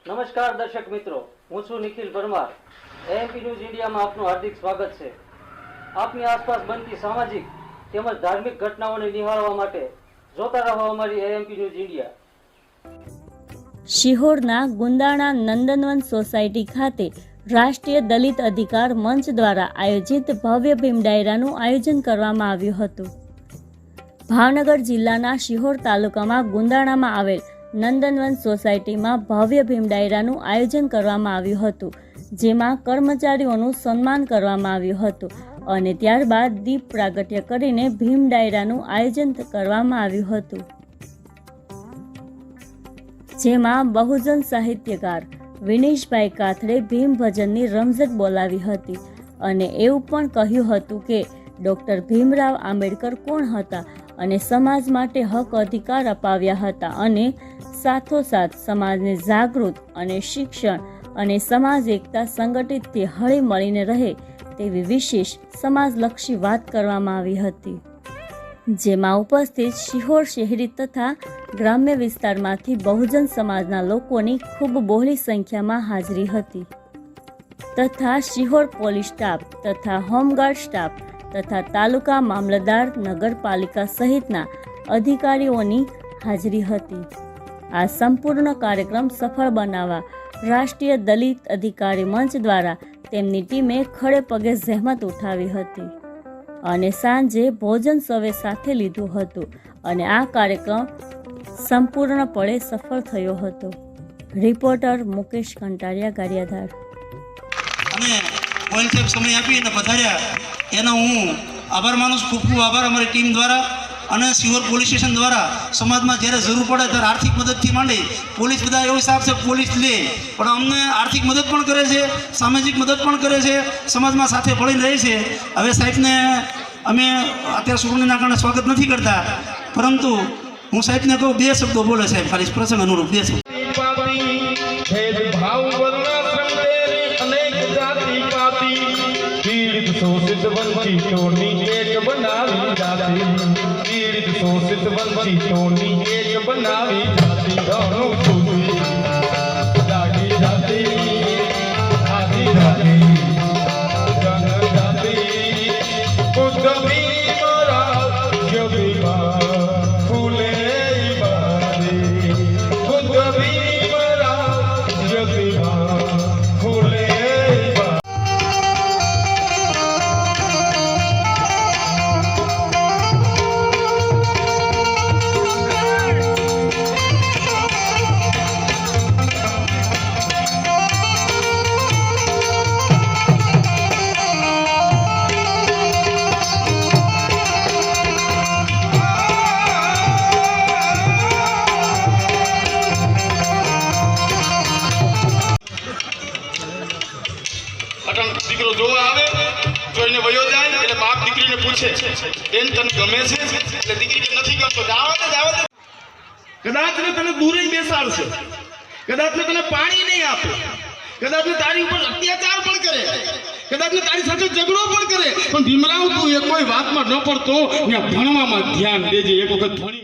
નમસ્કાર દર્શક મિત્રો, હું છું નિખિલ પરમાર। એએમપી ન્યૂઝ ઇન્ડિયામાં આપનું હાર્દિક સ્વાગત છે। આપની આસપાસ બનતી સામાજિક તેમજ ધાર્મિક ઘટનાઓને નિહાળવા માટે જોતા રહો અમારી એએમપી ન્યૂઝ ઇન્ડિયા। શિહોરના ગુંદાણા નંદનવન સોસાયટી ખાતે રાષ્ટ્રીય દલિત અધિકાર મંચ દ્વારા આયોજિત ભવ્ય ભીમ ડાયરાનું આયોજન કરવામાં આવ્યું હતું। ભાવનગર જિલ્લાના શિહોર તાલુકામાં ગુંદાણામાં આવેલ નંદનવન સોસાયટીમાં ભવ્ય ભીમ ડાયરાનું આયોજન કરવામાં આવ્યું હતું, જેમાં કર્મચારીઓનું સન્માન કરવામાં આવ્યું હતું અને ત્યારબાદ દીપ પ્રાગટ્ય કરીને ભીમ ડાયરાનું આયોજન કરવામાં આવ્યું હતું, જેમાં બહુજન સાહિત્યકાર વિનેશભાઈ કાથડે ભીમ ભજનની રમઝટ બોલાવી હતી અને એવું પણ કહ્યું હતું કે ડૉક્ટર ભીમરાવ આંબેડકર કોણ હતા અને સમાજ માટે હક અધિકાર અપાવ્યા હતા અને સાથોસાથ સમાજને જાગૃત અને શિક્ષણ અને સમાજ એકતા સંગઠિતથી હળી મળીને રહે તેવી વિશેષ સમાજલક્ષી વાત કરવામાં આવી હતી, જેમાં ઉપસ્થિત શિહોર શહેરી તથા ગ્રામ્ય વિસ્તારમાંથી બહુજન સમાજના લોકોની ખૂબ બહોળી સંખ્યામાં હાજરી હતી તથા શિહોર પોલીસ સ્ટાફ તથા હોમગાર્ડ સ્ટાફ તથા તાલુકા મામલતદાર, નગરપાલિકા સહિતના અધિકારીઓની હાજરી હતી। આ સંપૂર્ણ કાર્યક્રમ સફળ બનાવવા રાષ્ટ્રીય દલિત અધિકારી મંચ દ્વારા તેમની ટીમે ખડે પગે જહેમત ઉઠાવી હતી અને સાંજે ભોજન સૌએ સાથે લીધું હતું અને આ કાર્યક્રમ સંપૂર્ણપણે સફળ થયો હતો। રિપોર્ટર મુકેશ કંટારિયા, ગારિયાધાર। અને પોઈન્ટ સાહેબ સમય આપીને પધાર્યા એનો હું આભાર માનું છું। ખૂબ ખૂબ આભાર અમારી ટીમ દ્વારા અને શિહોર પોલીસ સ્ટેશન દ્વારા સમાજમાં જ્યારે જરૂર પડે ત્યારે આર્થિક મદદથી માંડી પોલીસ બધા એવો હિસાબ છે પોલીસ લે પણ અમને આર્થિક મદદ પણ કરે છે, સામાજિક મદદ પણ કરે છે, સમાજમાં સાથે ભળીને રહે છે। હવે સાહેબને અમે અત્યારે સુગમણીના કારણે સ્વાગત નથી કરતા, પરંતુ હું સાહેબને કહું 2 શબ્દો બોલે સાહેબ, ખાલી પ્રસંગ અનુરૂપ 2 શબ્દો। शोषित वंचितों एक बनावी जाती, पीड़ित शोषित वंचितों एक बनावी जाती, दोनों छूटी जागी जाती, आदि जाती, जन जाती, बुद्ध भीमराव जगीबार फूले बारी, बुद्ध भीमराव जगीबार फूले। દીકરો જોવા આવે જોઈને વયો જાય એટલે બાપ દીકરીને પૂછે બેન તને ગમે છે? એટલે દીકરી કે નથી ગમતો, જાવ દે કદાચ ને તને દૂરે બેસાડશે, કદાચ ને તને પાણી નહીં આપે, કદાચ ને તારી ઉપર અત્યાચાર પણ કરે, કદાચ ને તારી સાથે ઝઘડો પણ કરે, પણ ભીમરાવ તું એ કોઈ વાતમાં ન પડતો, ત્યાં ભણવામાં ધ્યાન દેજે, એક વખત ભણી